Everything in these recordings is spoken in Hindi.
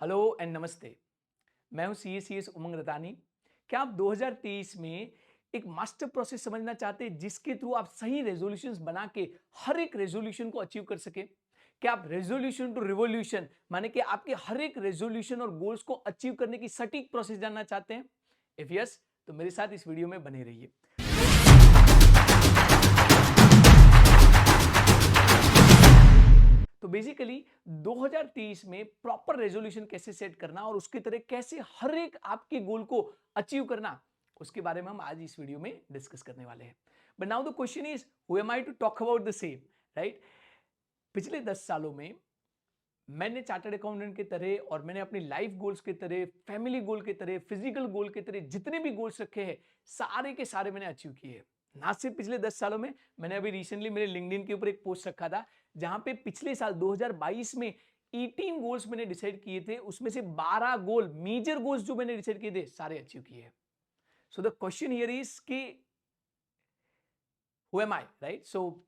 हेलो एंड नमस्ते। मैं हूं सीएस उमंग रतानी। क्या आप 2023 में एक मास्टर प्रोसेस समझना चाहते हैं जिसके थ्रू आप सही रेजोल्यूशंस बना के हर एक रेजोल्यूशन को अचीव कर सके? क्या आप रेजोल्यूशन टू रिवॉल्यूशन माने कि आपके हर एक रेजोल्यूशन और गोल्स को अचीव करने की सटीक प्रोसेस जानना चाहते हैं? इफ यस, तो मेरे साथ इस वीडियो में बने रहिए। तो बेसिकली 2023 में प्रॉपर रेजोल्यूशन कैसे सेट करना और उसकी तरह कैसे हर एक आपके गोल को अचीव करना, उसके बारे में हम आज इस वीडियो में डिस्कस करने वाले हैं। But now the question is, who am I to talk about the same, right? पिछले 10 सालों में मैंने चार्टर्ड अकाउंटेंट की तरह और मैंने अपनी लाइफ गोल्स की तरह, फैमिली गोल की तरह, फिजिकल गोल की तरह जितने भी गोल्स रखे हैं सारे के सारे मैंने अचीव किए हैं। ना सिर्फ पिछले 10 सालों में, मैंने अभी रिसेंटली मेरे लिंक्डइन के ऊपर एक पोस्ट रखा था जहां पे पिछले साल 2022 में 18 गोल्स मैंने डिसाइड किए थे, उसमें से 12 गोल, मेजर गोल्स जो मैंने डिसाइड किए थे, सारे अचीव किए हैं। So the question here is कि who am I, right? So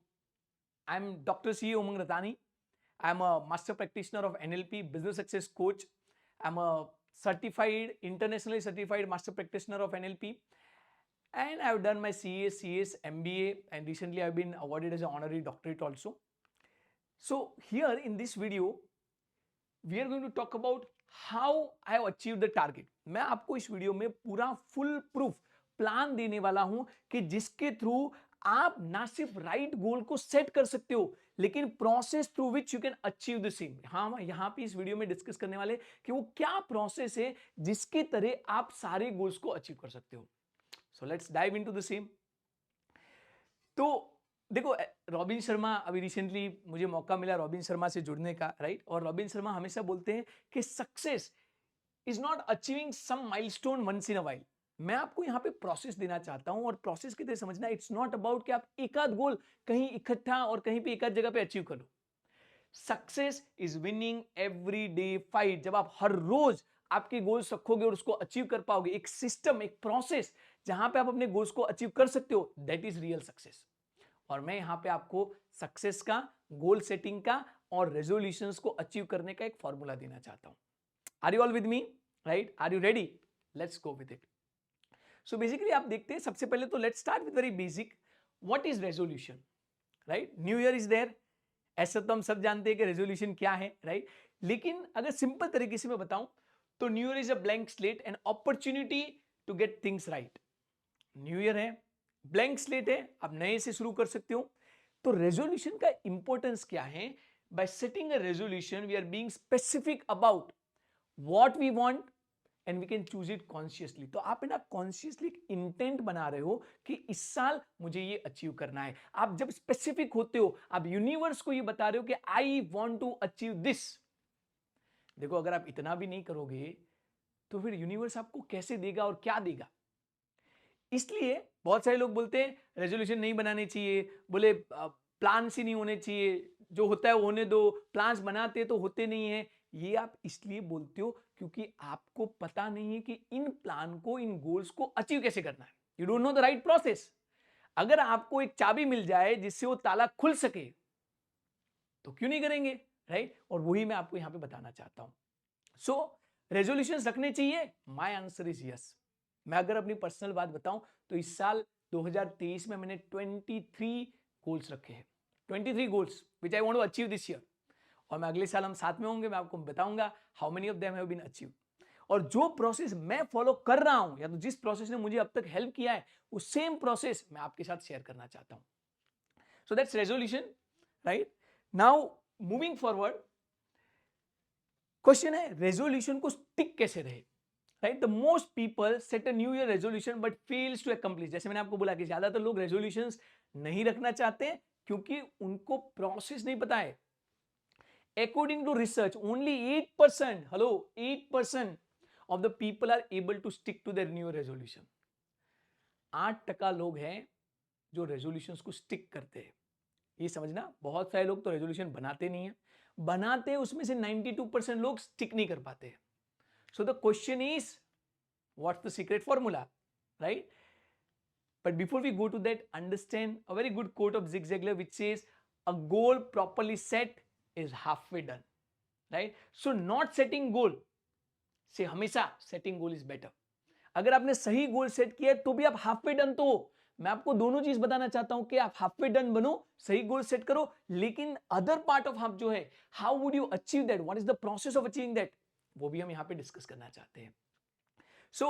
I am doctor C Umang Ratani. I'm a master practitioner of NLP, business success coach. I'm a internationally certified master practitioner of NLP. And I've done my CAS, CS, MBA, and recently I've been awarded as an honorary doctorate also. So here in this video, we are going to talk about how I have achieved the target. मैं आपको इस वीडियो में पूरा फुल प्रूफ प्लान देने वाला हूं कि जिसके थ्रू आप ना सिर्फ राइट गोल को सेट कर सकते हो, लेकिन process through which you can achieve the same. हाँ, यहां पे इस वीडियो में डिस्कस करने वाले कि वो क्या प्रोसेस है जिसके तरह आप सारे गोल्स को अचीव कर सकते हो। So let's dive into the same. तो देखो, रॉबिन शर्मा, अभी रिसेंटली मुझे मौका मिला रॉबिन शर्मा से जुड़ने का, राइट? और रॉबिन शर्मा हमेशा बोलते हैं कि success is not achieving some milestone once in a while. मैं आपको यहां पे प्रोसेस देना चाहता हूं और प्रोसेस की तरह समझना, इट्स नॉट अबाउट कि आप एक आध गोल कहीं इकट्ठा और कहीं पे एक आध जगह पे अचीव कर लो। Success is winning every day fight. जब आप हर रोज आपके गोल्स रखोगे और उसको अचीव कर पाओगे, एक सिस्टम, एक प्रोसेस जहां पे आप अपने गोल्स को अचीव कर सकते हो, दैट इज रियल सक्सेस। और मैं यहां पे आपको सक्सेस का, गोल सेटिंग का और रेजोल्यूशंस को अचीव करने का एक फॉर्मूला देना चाहता हूं। Are you all with me? Right? Are you ready? Let's go with it. So basically आप देखते हैं, सबसे पहले तो let's start with very basic, what is resolution, right? New year is there, ऐसा तो हम सब जानते हैं कि रेजोल्यूशन क्या है, राइट? लेकिन अगर सिंपल तरीके से मैं बताऊं तो new year is a blank slate, an opportunity to get things right. New year है, ब्लैंक स्लेट है, आप नए से शुरू कर सकते हो। तो रेजोल्यूशन का इंपॉर्टेंस क्या है? By setting a resolution we are being specific about what we want and we can choose it consciously. तो आप ना कॉन्शियसली इंटेंट बना रहे हो कि इस साल मुझे ये अचीव करना है। आप जब स्पेसिफिक होते हो, आप यूनिवर्स को ये बता रहे हो कि I want to achieve this. देखो, अगर आप इतना भी नहीं करोगे तो फिर यूनिवर्स आपको कैसे देगा और क्या देगा? इसलिए बहुत सारे लोग बोलते हैं रेजोल्यूशन नहीं बनाने चाहिए, बोले प्लान ही नहीं होने चाहिए, जो होता है वो होने दो, प्लान्स बनाते तो होते नहीं है। ये आप इसलिए बोलते हो क्योंकि आपको पता नहीं है कि इन प्लान को, इन गोल्स को अचीव कैसे करना है। You don't know the right process. अगर आपको एक चाबी मिल जाए जिससे वो ताला खुल सके तो क्यों नहीं करेंगे, राइट? और वही मैं आपको यहां पे बताना चाहता हूं। सो रेजोल्यूशंस रखने चाहिए? My answer is yes. मैं अगर अपनी पर्सनल बात बताऊं तो इस साल 2023 में मैंने 23 गोल्स रखे हैं। 23 goals which I want to achieve this year. और मैं अगले साल हम साथ में होंगे, मैं आपको बताऊंगा how many of them have been achieve. और जो प्रोसेस मैं फॉलो कर रहा हूं, या तो जिस प्रोसेस ने मुझे अब तक हेल्प किया है, वो सेम प्रोसेस मैं आपके साथ शेयर करना चाहता हूं। So that's resolution, right? Now moving forward, question है रेजोल्यूशन को स्टिक कैसे रहे, right? The most people set a new year resolution but fails to accomplish. जैसे मैंने आपको बोला कि ज्यादातर लोग रेजोल्यूशंस नहीं रखना चाहते क्योंकि उनको प्रोसेस नहीं पता है। According to research, only 8%, hello, 8% of the people are able to stick to their new resolution. 8% लोग हैं जो रेजोल्यूशंस को स्टिक करते हैं। ये समझना, बहुत सारे लोग तो रेजोल्यूशन बनाते नहीं है, बनाते हैं उसमें से 92% लोग स्टिक नहीं कर पाते हैं। So the question is, what's the secret formula, right? But before we go to that, understand a very good quote of Zig Ziglar which says, a goal properly set is halfway done, right? So not setting goal से हमेशा सेटिंग गोल इज बेटर। अगर आपने सही गोल सेट किया है तो भी आप हाफ वे डन तो हो। मैं आपको दोनों चीज बताना चाहता हूं कि आप हाफ वे डन बनो, सही गोल सेट करो, लेकिन अदर पार्ट ऑफ हाफ जो है, how would you achieve that, what is the process of achieving that, वो भी हम यहां पे डिस्कस करना चाहते हैं। So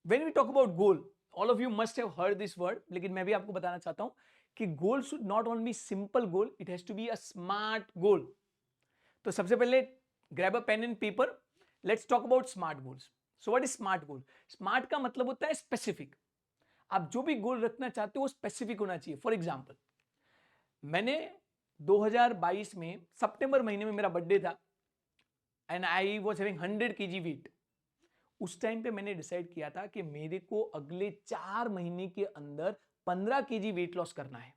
when we talk about goal, all of you must have heard this word, लेकिन मैं भी आपको बताना चाहता हूं कि goal should not only be simple goal, it has to be a smart goal. तो सबसे पहले grab a pen and paper, let's talk about smart goals. So what is smart goal? Smart का मतलब होता है स्पेसिफिक। आप जो भी गोल रखना चाहते हो वो स्पेसिफिक होना चाहिए। फॉर एग्जाम्पल, मैंने 2022 में सितंबर महीने में मेरा बर्थडे था and I was having 100 kg weight. उस टाइम पे मैंने डिसाइड किया था कि मेरे को अगले 4 महीने के अंदर 15 kg वेट लॉस करना है।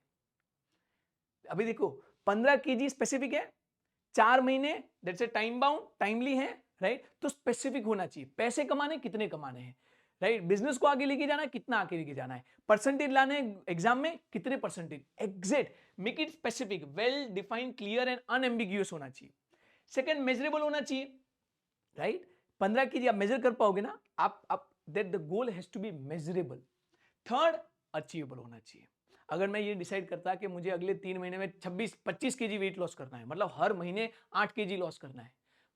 अभी देखो, 15 kg स्पेसिफिक है, 4 महीने, that's a time bound, timely है, राइट? तो स्पेसिफिक होना चाहिए। पैसे कमाने कितने कमाने हैं, राइट? बिजनेस को आगे लेके जाना है, कितना आगे लेके जाना है, परसेंटेज लाने एग्जाम में कितने percentage, exact, make it specific, well defined, clear and unambiguous होना चाहिए। सेकंड, मेजरेबल होना चाहिए, राइट? 15 kg आप मेजर कर पाओगे ना, आप that the goal has to be measurable. Third, achievable होना चाहिए। अगर मैं ये डिसाइड करता कि मुझे अगले 3 महीने में 26-25 kg वेट लॉस करना है, मतलब हर महीने 8 kg लॉस करना है,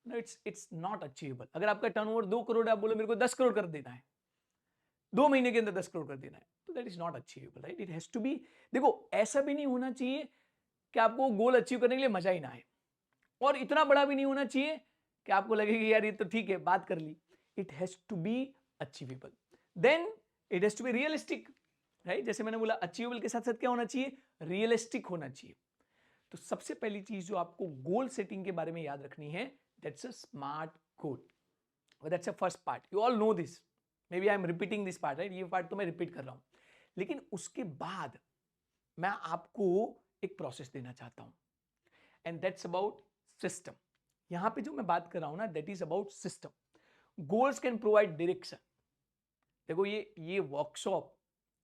इट्स नॉट अचीवेबल। अगर आपका टर्नओवर 2 करोड़, आप बोलो मेरे को 10 करोड़ कर देना है, 2 महीने के अंदर 10 करोड़ कर देना है, तो that is not achievable, right? It has to be, देखो ऐसा भी नहीं होना चाहिए कि आपको गोल अचीव करने के लिए मजा ही ना आए, और इतना बड़ा भी नहीं होना चाहिए कि आपको लगे कि यार ये तो ठीक है, बात कर ली। It has to be achievable, then it has to be realistic, right? जैसे मैंने बोला, अचीवेबल के साथ साथ क्या होना चाहिए, रियलिस्टिक होना चाहिए। तो सबसे पहली चीज जो आपको गोल सेटिंग के बारे में याद रखनी है, that's a smart goal, that's a first part, you all know this, maybe I am repeating this part, right? ये पार्ट तो मैं रिपीट कर रहा हूं, लेकिन उसके बाद मैं आपको एक प्रोसेस देना चाहता हूं, एंड दैट्स अबाउट सिस्टम। यहां पे जो मैं बात कर रहा हूं ना, that is about system. Goals can provide direction. देखो, ये वर्कशॉप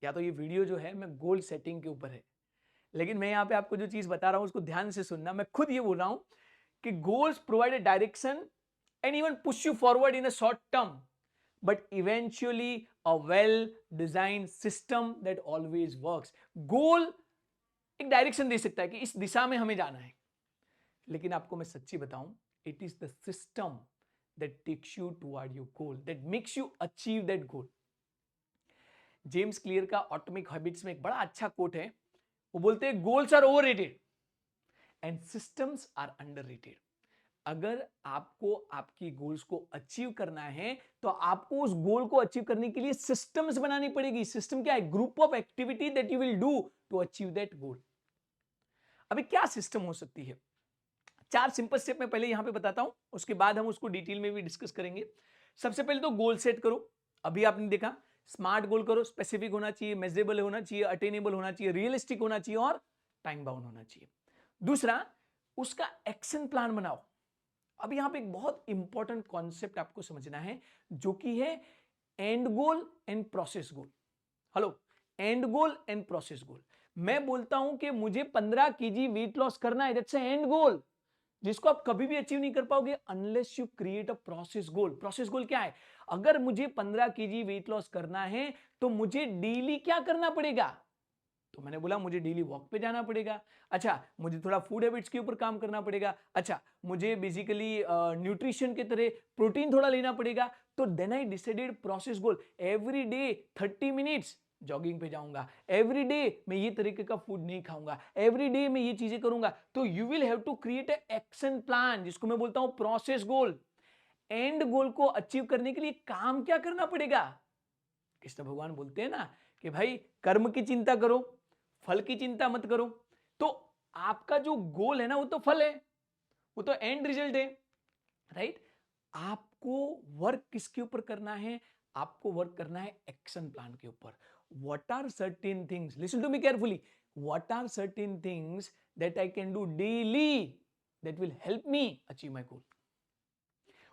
या तो ये वीडियो जो है, मैं गोल सेटिंग के ऊपर है, लेकिन मैं यहां पे आपको जो चीज बता रहा हूं उसको ध्यान से सुनना। मैं खुद ये बोल रहा हूं कि goals provide a direction and even push you forward in a short term, but eventually a well designed system that always works. गोल एक डायरेक्शन दे सकता है कि इस दिशा में हमें जाना है, लेकिन आपको मैं सच्ची बताऊं, it is the system that takes you toward your goal, that makes you achieve that goal. James Clear का ऑटोमिक हैबिट्स में एक बड़ा अच्छा कोट है, वो बोलते हैं goals are overrated and systems are underrated. अगर आपको आपकी गोल्स को अचीव करना है तो आपको उस गोल को अचीव करने के लिए सिस्टम्स बनानी पड़ेगी। सिस्टम क्या है? Group of activity that you will do to achieve that goal. अभी क्या सिस्टम हो सकती है? 4 सिंपल स्टेप मैं पहले यहां पे बताता हूं, उसके बाद हम उसको डिटेल में भी डिस्कस करेंगे। सबसे पहले तो गोल सेट करो। अभी आपने देखा, स्मार्ट गोल करो, स्पेसिफिक होना चाहिए, मेजरेबल होना चाहिए, अटेनेबल होना चाहिए, रियलिस्टिक होना चाहिए और टाइम बाउंड होना चाहिए। दूसरा, उसका एक्शन प्लान बनाओ। अब यहां पे एक बहुत इंपॉर्टेंट कॉन्सेप्ट आपको समझना है, जो कि है end goal and process goal. Hello, end goal and process goal. मैं बोलता हूं कि मुझे 15 kg वेट लॉस करना है, दैट्स एंड गोल, जिसको आप कभी भी अचीव नहीं कर पाओगे unless you create a process goal. Process goal क्या है? अगर मुझे 15 kg वेट लॉस करना है तो मुझे डेली क्या करना पड़ेगा? तो मैंने बोला मुझे डेली वॉक पे जाना पड़ेगा, अच्छा मुझे थोड़ा फूड हैबिट्स के ऊपर काम करना पड़ेगा, अच्छा मुझे बेसिकली न्यूट्रिशन के तरह प्रोटीन थोड़ा लेना पड़ेगा। तो then I decided process goal, every day 30 minutes jogging पे जाऊंगा, एवरी डे मैं ये तरीके का फूड नहीं खाऊंगा, एवरी डे मैं ये चीजें करूंगा। तो you will have to create a action plan, जिसको मैं बोलता हूं प्रोसेस गोल। एंड गोल को अचीव करने के लिए काम क्या करना पड़ेगा? कृष्ण भगवान बोलते हैं ना कि भाई कर्म की चिंता करो, फल की चिंता मत करो। तो आपका जो गोल है ना, वो तो फल है, वो तो एंड रिजल्ट है, राइट? आपको वर्क किसके ऊपर करना है? आपको वर्क करना है एक्शन प्लान के ऊपर। What are certain things, listen to me carefully, what are certain things that I can do daily that will help me achieve my goal.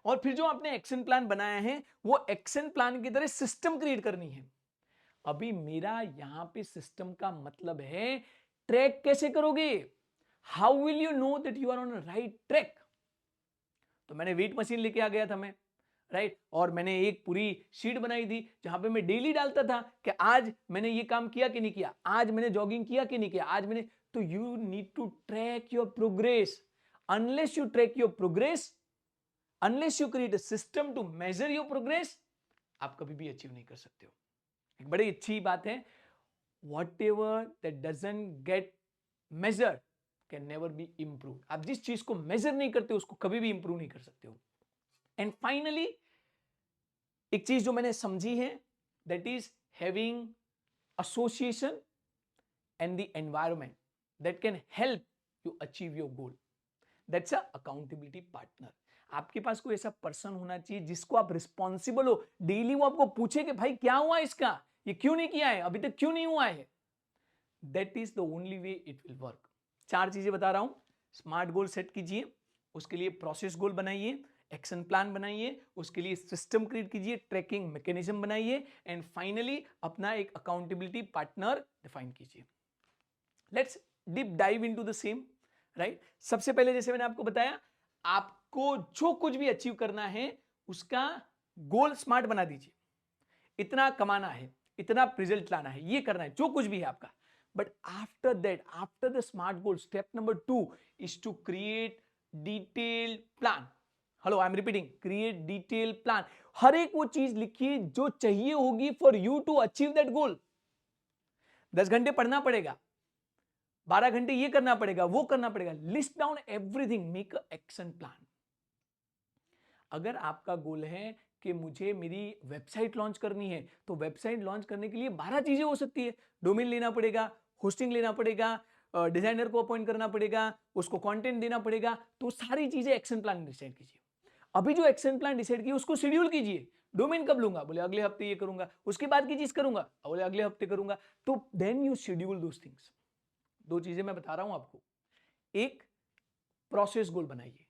और फिर जो आपने एक्शन प्लान बनाया है, वो एक्शन प्लान की तरह सिस्टम क्रिएट करनी है। अभी मेरा यहां पे सिस्टम का मतलब है ट्रैक कैसे करोगे, how will you know that you are on right track. तो मैंने वेट मशीन लेके आ गया था मैं, राइट और मैंने एक पूरी शीट बनाई थी जहां पे मैं डेली डालता था कि आज मैंने ये काम किया कि नहीं किया, आज मैंने जॉगिंग किया कि नहीं किया, आज मैंने, तो you need to track your progress. Unless you track your progress, unless you create a system to measure your progress, आप कभी भी अचीव नहीं कर सकते हो. एक बड़ी अच्छी बात है, whatever that doesn't get measured can never be improved. आप जिस चीज को मेजर नहीं करते उसको कभी भी इंप्रूव नहीं कर सकते हो. एंड फाइनली एक चीज जो मैंने समझी है, that is having association and the environment that can help you achieve your goal. That's a accountability partner. आपके पास कोई ऐसा पर्सन होना चाहिए जिसको आप रिस्पॉन्सिबल हो, डेली वो आपको पूछे कि भाई क्या हुआ इसका, ये क्यों नहीं किया है, अभी तक क्यों नहीं हुआ है. That is the only way it will work. 4 चीजें बता रहा हूं. स्मार्ट गोल सेट कीजिए, उसके लिए प्रोसेस गोल बनाइए, एक्शन प्लान बनाइए, उसके लिए सिस्टम क्रिएट कीजिए, ट्रैकिंग मैकेनिज्म बनाइए, एंड फाइनली अपना एक अकाउंटेबिलिटी पार्टनर डिफाइन कीजिए. Let's deep dive into the same, right. सबसे पहले जैसे मैंने आपको बताया, आपको जो कुछ भी अचीव करना है उसका गोल स्मार्ट बना दीजिए. इतना कमाना है, इतना रिजल्ट लाना है, ये करना है, जो कुछ भी है आपका. But after that, after the smart goal, step number 2 is to create detailed plan. Hello, I am repeating, create detail plan. हर एक वो चीज लिखिए जो चाहिए होगी for you to achieve that goal. 10 घंटे पढ़ना पड़ेगा, 12 घंटे ये करना पड़ेगा, वो करना पड़ेगा. List down everything, make a action plan. अगर आपका गोल है कि मुझे मेरी वेबसाइट लॉन्च करनी है, तो वेबसाइट लॉन्च करने के लिए 12 चीजें हो सकती है. डोमेन लेना पड़ेगा, होस्टिंग लेना पड़ेगा, डिजाइनर को अपॉइंट करना पड़ेगा, उसको कंटेंट देना पड़ेगा. तो सारी चीजें एक्शन प्लान डिसाइड कीजिए. अभी जो एक्शन प्लान डिसाइड किया उसको शेड्यूल कीजिए. डोमेन कब लूंगा, बोले अगले हफ्ते ये करूंगा. उसके बाद की चीज करूंगा, बोले अगले हफ्ते करूंगा. तो then you schedule those things. 2 चीजें मैं बता रहा हूं आपको. एक, प्रोसेस गोल बनाइए.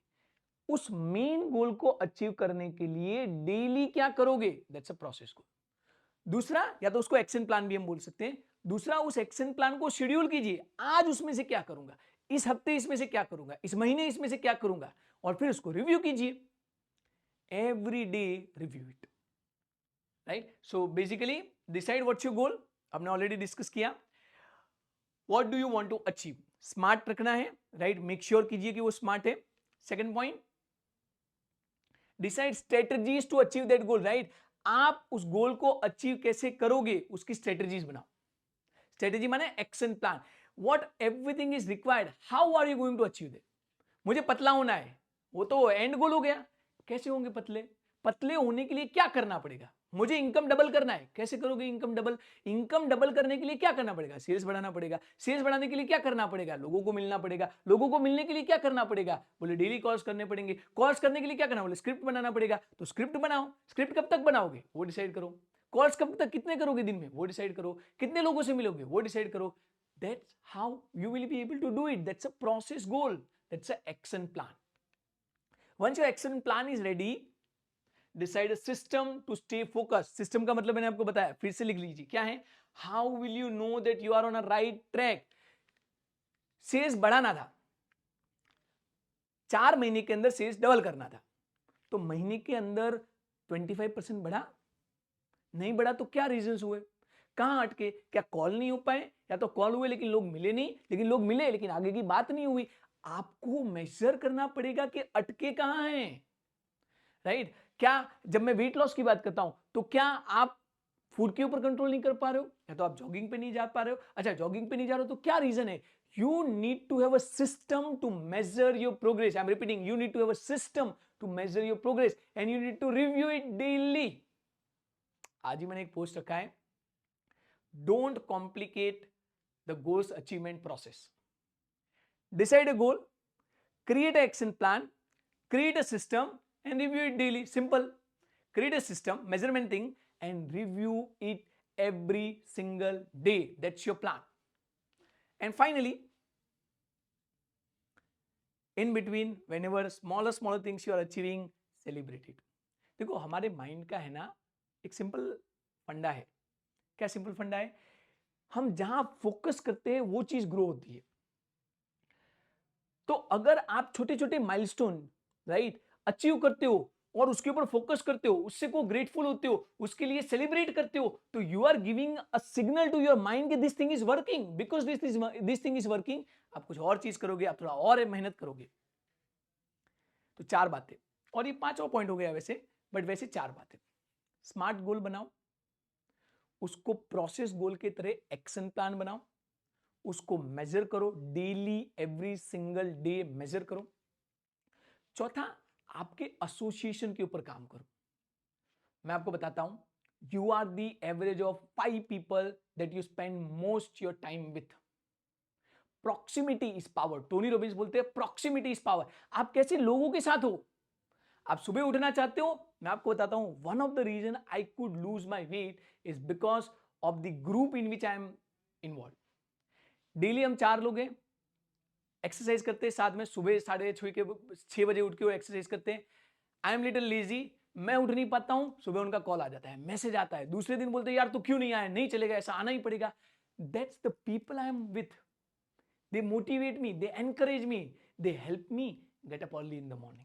उस मेन गोल को अचीव करने के लिए डेली क्या करोगे, दैट्स अ प्रोसेस गोल. दूसरा, या तो उसको एक्शन प्लान भी हम बोल सकते हैं. दूसरा, उस एक्शन प्लान को शेड्यूल कीजिए. आज उसमें से क्या करूंगा, इस हफ्ते इसमें से क्या करूंगा, इस महीने इसमें से क्या करूंगा, और फिर उसको रिव्यू कीजिए. Every day review it, right. So basically decide what's your goal. हमने ऑलरेडी डिस्कस किया. What do you want to achieve, smart रखना है, राइट. मेक श्योर कीजिए कि वो स्मार्ट है. Second point, decide strategies to achieve that goal, right. आप उस गोल को अचीव कैसे करोगे, उसकी स्ट्रेटजीज बनाओ. स्ट्रेटजी माने action plan. What everything is required, how are you going to achieve that. मुझे पतला होना है, वो तो एंड गोल हो गया. कैसे होंगे पतले, पतले होने के लिए क्या करना पड़ेगा. मुझे इनकम डबल करना है, कैसे करोगे इनकम डबल. इनकम डबल करने के लिए क्या करना पड़ेगा, सेल्स बढ़ाना पड़ेगा. सेल्स बढ़ाने के लिए क्या करना पड़ेगा, लोगों को मिलना पड़ेगा. लोगों को मिलने के लिए क्या करना पड़ेगा, बोले डेली कॉल्स करने पड़ेंगे. कॉल्स करने के लिए क्या करना, बोले स्क्रिप्ट बनाना पड़ेगा. तो स्क्रिप्ट बनाओ. स्क्रिप्ट कब तक बनाओगे वो डिसाइड करो. कॉल्स कब तक, कितने करोगे दिन में वो डिसाइड करो. कितने लोगों से मिलोगे वो डिसाइड करो. That's how you will be able to do it. That's a process goal. That's an action plan. Once your action plan is ready, decide a system to stay focused. System का मतलब मैंने आपको बताया, फिर से लिख लीजिए क्या है. How will you know that you are on a right track? Sales बढ़ाना था, 4 महीने के अंदर सेल्स डबल करना था, तो महीने के अंदर 25% बढ़ा नहीं बढ़ा, तो क्या रीजंस हुए, कहां अटके. क्या कॉल नहीं हो पाए, या तो कॉल हुए लेकिन लोग मिले नहीं, लेकिन लोग मिले लेकिन आगे की बात नहीं हुई. आपको मेजर करना पड़ेगा कि अटके कहां हैं, राइट. क्या, जब मैं वेट लॉस की बात करता हूं तो क्या आप फूड के ऊपर कंट्रोल नहीं कर पा रहे हो, या तो आप जॉगिंग पे नहीं जा पा रहे हो. अच्छा, जॉगिंग पे नहीं जा रहे हो तो क्या रीजन है. You need to have a system to measure your progress. I am repeating, you need to have a system to measure your progress and you need to review it daily. आज ही मैंने एक पोस्ट रखा है, don't complicate the goals achievement process. Decide a goal, create an action plan, create a system and review it daily. Simple. Create a system, measurement thing, and review it every single day. That's your plan. And finally, in between, whenever smaller things you are achieving, celebrate it. देखो, हमारे माइंड का है ना एक सिंपल फंडा है. क्या सिंपल फंडा है, हम जहां फोकस करते हैं वो चीज ग्रो होती है. तो अगर आप छोटे छोटे माइलस्टोन, राइट, अचीव करते हो और उसके ऊपर फोकस करते हो, उससे को ग्रेटफुल होते हो, उसके लिए सेलिब्रेट करते हो, तो you are giving a signal to your mind कि this thing is working, because this thing is working. आप कुछ और चीज करोगे, आप थोड़ा और मेहनत करोगे। तो 4 बातें, और ये 5वां पॉइंट हो गया वैसे, बट वैसे 4 बातें। स्मार्ट गोल बनाओ, उसको प्रोसेस गोल के तरह एक्शन प्लान बनाओ, उसको मेजर करो, daily every single day measure करो। चौथा, आपके एसोसिएशन के ऊपर काम करो। मैं आपको बताता हूं, you are the average of 5 people that you spend most your time with. Proximity is power, Tony Robbins बोलते हैं प्रॉक्सिमिटी इज पावर। आप कैसे लोगों के साथ हो, आप सुबह उठना चाहते हो, मैं आपको बताता हूं, one of the reason I could lose my weight is because of the group in which I am involve. Daily हम 4 लोग हैं, एक्सरसाइज करते हैं साथ में, सुबह 6:30 बजे उठ के वो एक्सरसाइज करते हैं। आई एम लिटिल लेजी, मैं उठ नहीं पाता हूं, सुबह उनका कॉल आ जाता है, मैसेज आता है, दूसरे दिन बोलते हैं यार तू क्यों नहीं आया, नहीं चलेगा, ऐसा आना ही पड़ेगा। That's the people I am with, they motivate me, they encourage me, they help me get up early in the morning.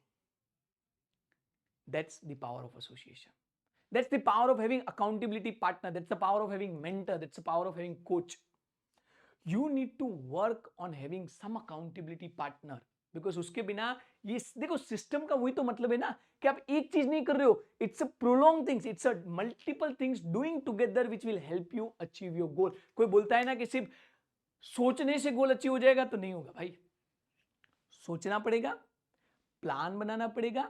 That's the power of association. That's the power of having accountability partner. That's the power of having mentor. That's the power of having coach. You need to work on having some accountability partner. Because उसके बिना ये देखो सिस्टम का वही तो मतलब है ना कि आप एक चीज नहीं कर रहे हो, it's a prolong things, it's a multiple things doing together which will help you achieve your goal. कोई बोलता है ना कि सिर्फ सोचने से गोल अचीव हो जाएगा, तो नहीं होगा भाई। सोचना पड़ेगा, प्लान बनाना पड़ेगा,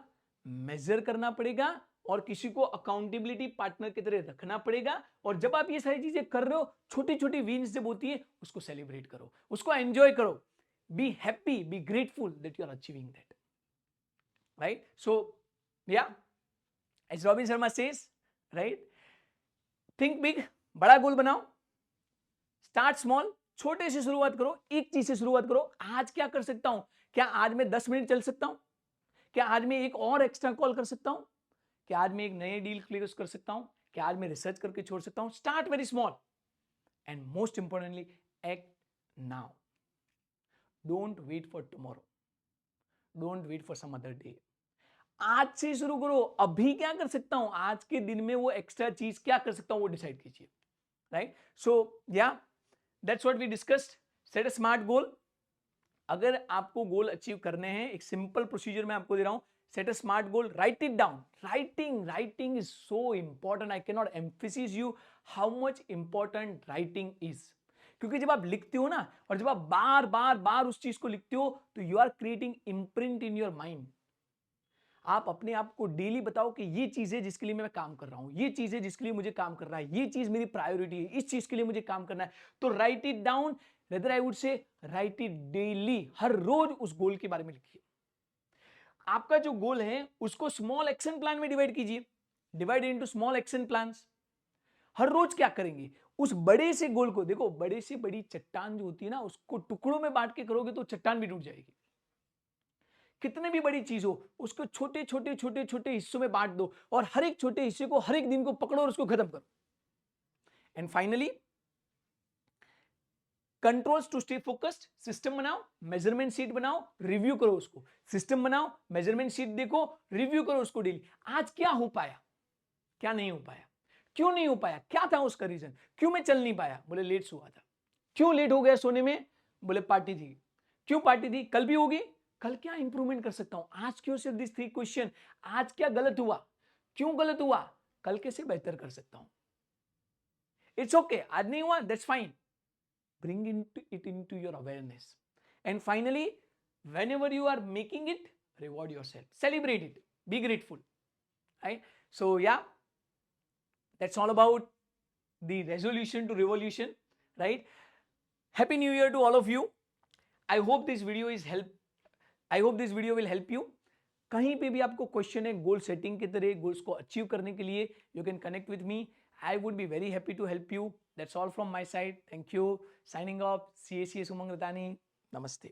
मेजर करना पड़ेगा, और किसी को अकाउंटेबिलिटी पार्टनर की तरह रखना पड़ेगा। और जब आप ये सारी चीजें कर रहे हो, छोटी छोटी विन्स जब होती है, उसको सेलिब्रेट करो, उसको एंजॉय करो, be happy, be grateful that you are achieving that, right? So या as Robin Sharma says, right, think big, बड़ा गोल बनाओ, स्टार्ट स्मॉल, छोटे से शुरुआत करो, एक चीज से शुरुआत करो। आज क्या कर सकता हूं? क्या आज मैं 10 मिनट चल सकता हूं? क्या आज मैं एक और एक्स्ट्रा कॉल कर सकता हूं? क्या आज मैं एक नए डील क्लोज कर सकता हूं? क्या आज मैं रिसर्च करके छोड़ सकता हूं? Start very small and most importantly act now. Don't wait for tomorrow, don't wait for some other day. आज से शुरू करो, अभी क्या कर सकता हूं, आज के दिन में वो एक्स्ट्रा चीज क्या कर सकता हूं, वो डिसाइड कीजिए, right? So yeah that's what we discussed. Set a smart goal. अगर आपको गोल अचीव करने हैं, एक सिंपल प्रोसीजर मैं आपको दे रहा हूं, set a smart goal, write it down. Writing is so important, I can not emphasise you how much important writing is. क्योंकि जब आप लिखते हो ना, और जब आप बार बार बार उस चीज को लिखते हो, तो you are creating imprint in your mind. आप अपने आप को डेली बताओ कि ये चीज है जिसके लिए मैं काम कर रहा हूं, ये चीज है जिसके लिए मुझे काम करना है, ये चीज मेरी प्रायोरिटी है, इस चीज के लिए मुझे काम करना है। तो write it down, rather I would say write it daily. हर रोज उस गोल के बारे में लिखिए। आपका जो गोल है उसको स्मॉल एक्शन प्लान में डिवाइड कीजिए, divide into small action plans. हर रोज क्या करेंगे, उस बड़े से गोल को देखो, बड़े से बड़ी चट्टान जो होती है ना, उसको टुकड़ों में बांट के करोगे तो चट्टान भी टूट जाएगी। कितने भी बड़ी चीज हो, उसको छोटे छोटे छोटे छोटे हिस्सों में बांट दो, और हर एक छोटे हिस्से को, हर एक दिन को पकड़ो और उसको खत्म करो। And finally controls to stay focused. System बनाओ, मेजरमेंट शीट बनाओ, रिव्यू करो उसको। सिस्टम बनाओ, मेजरमेंट शीट देखो, रिव्यू करो उसको डेली। आज क्या हो पाया, क्या नहीं हो पाया, क्यों नहीं हो पाया, क्या था उसका रीजन, क्यों मैं चल नहीं पाया, बोले लेट सोया था। क्यों लेट हो गया सोने में, बोले पार्टी थी। क्यों पार्टी थी, कल भी होगी, कल क्या इंप्रूवमेंट कर सकता हूं। आज क्यों सिर्फ दिस 3 क्वेश्चन, आज क्या गलत हुआ, क्यों गलत हुआ, कल कैसे बेहतर कर सकता हूं। इट्स ओके, आज नहीं हुआ, that's fine. bring it into your awareness. And finally, whenever you are making it, reward yourself, celebrate it, be grateful, right? So yeah, that's all about the resolution to revolution, right? Happy new year to all of you. I hope this video is help, I hope this video will help you. कहीं पे भी आपको क्वेश्चन है गोल सेटिंग के तरह, गोल्स को अचीव करने के लिए, you can connect with me. I would be very happy to help you. That's all from my side. Thank you. Signing off. CACS Umang Ratani. Namaste.